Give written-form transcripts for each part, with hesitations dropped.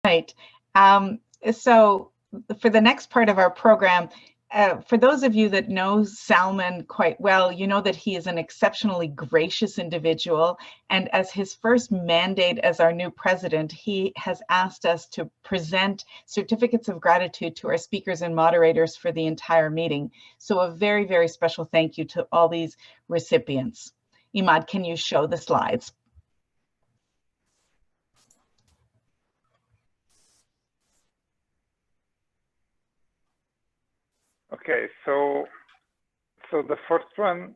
Right. So for the next part of our program, for those of you that know Salman quite well, you know that he is an exceptionally gracious individual. And as his first mandate as our new president, he has asked us to present certificates of gratitude to our speakers and moderators for the entire meeting. So a very, very special thank you to all these recipients. Imad, can you show the slides? Okay, so the first one,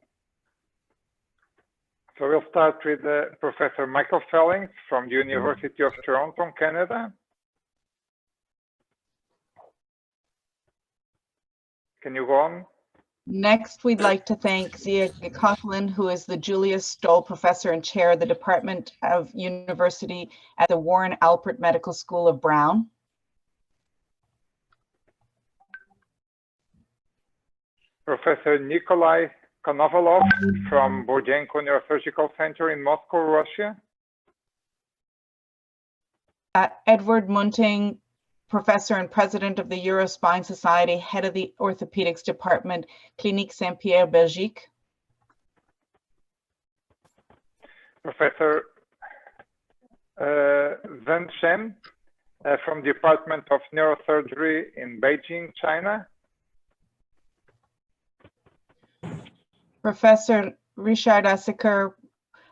so we'll start with Professor Michael Fehlings from the University of Toronto, Canada. Can you go on? Next, we'd like to thank Zia Coughlin, who is the Julius Stoll Professor and Chair of the Department of University at the Warren Alpert Medical School of Brown. Professor Nikolai Konovalov from Bordenko Neurosurgical Center in Moscow, Russia. Everard Munting, Professor and President of the Eurospine Society, Head of the Orthopedics Department, Clinique Saint-Pierre, Belgique. Professor Zhen Shen from the Department of Neurosurgery in Beijing, China. Professor Richard Assaker,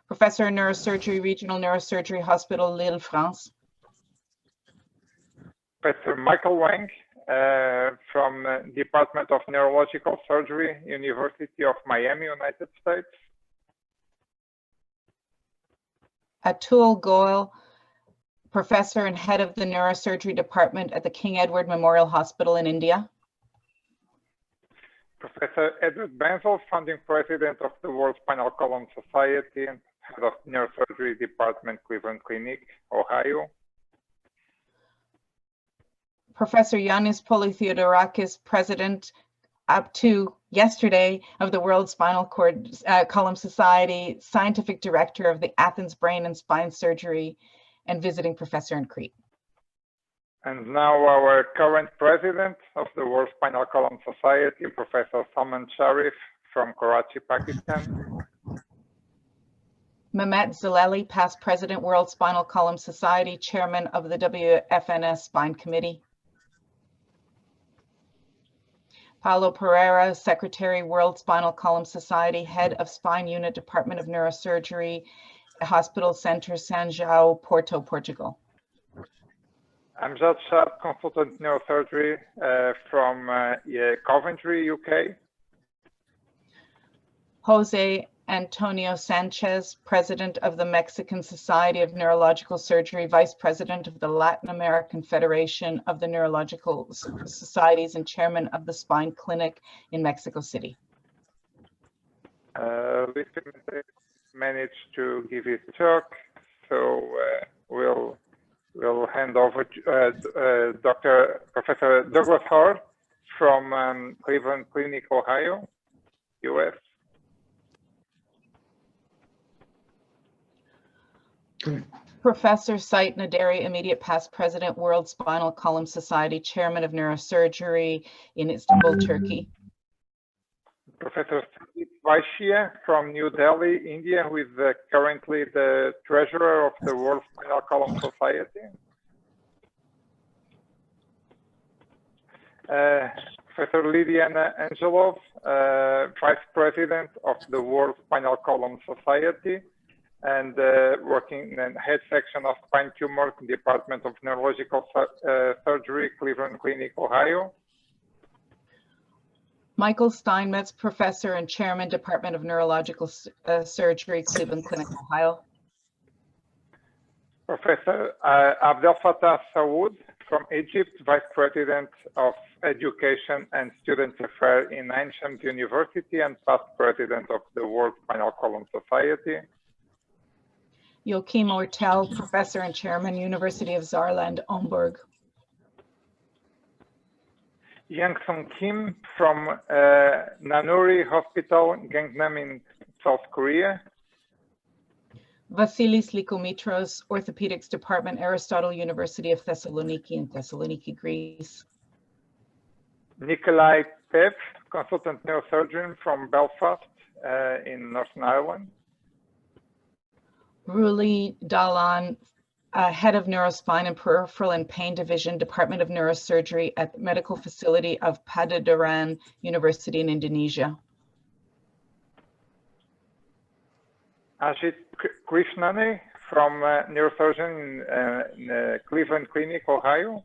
Professor in Neurosurgery, Regional Neurosurgery Hospital, Lille, France. Professor Michael Wang from Department of Neurological Surgery, University of Miami, United States. Atul Goel, Professor and Head of the Neurosurgery Department at the King Edward Memorial Hospital in India. Professor Edward Benzel, Founding President of the World Spinal Column Society and Head of Neurosurgery Department, Cleveland Clinic, Ohio. Professor Yanis Polytheodorakis, President up to yesterday of the World Spinal Column Society, Scientific Director of the Athens Brain and Spine Surgery, and Visiting Professor in Crete. And now our current President of the World Spinal Column Society, Professor Salman Sharif from Karachi, Pakistan. Mehmet Zaleli, past President, World Spinal Column Society, Chairman of the WFNS Spine Committee. Paulo Pereira, Secretary, World Spinal Column Society, Head of Spine Unit, Department of Neurosurgery, Hospital Center São João, Porto, Portugal. Amjad Shad, Consultant Neurosurgery from Coventry, UK. Jose Antonio Sanchez, President of the Mexican Society of Neurological Surgery, Vice President of the Latin American Federation of the Neurological Societies, and Chairman of the Spine Clinic in Mexico City. We managed to give his talk, so we'll hand over to Professor Douglas Hart from Cleveland Clinic, Ohio, US. Professor Sait Naderi, Immediate Past President, World Spinal Column Society, Chairman of Neurosurgery in Istanbul, Turkey. Professor Sandeep Vaishya from New Delhi, India, who is currently the Treasurer of the World Spinal Column Society. Professor Lilyana Angelov, Vice President of the World Spinal Column Society, and working in head section of spine tumors, Department of Neurological Surgery, Cleveland Clinic, Ohio. Michael Steinmetz, Professor and Chairman, Department of Neurological Surgery, Cleveland Clinic, Ohio. Professor Abdel Fattah Saoud from Egypt, Vice President of Education and Student Affairs in Ain Shams University and past President of the World Spinal Column Society. Joachim Oertel, Professor and Chairman, University of Saarland, Yang Sung Kim from Nanuri Hospital, Gangnam in South Korea. Vasilis Likomitros, Orthopedics Department, Aristotle University of Thessaloniki in Thessaloniki, Greece. Nikolai Pev, consultant neurosurgeon from Belfast in Northern Ireland. Ruli Dahlan, head of Neurospine and Peripheral and Pain Division, Department of Neurosurgery at the Medical Facility of Padadaran University in Indonesia. Ajit Krishnaney from neurosurgeon in Cleveland Clinic, Ohio.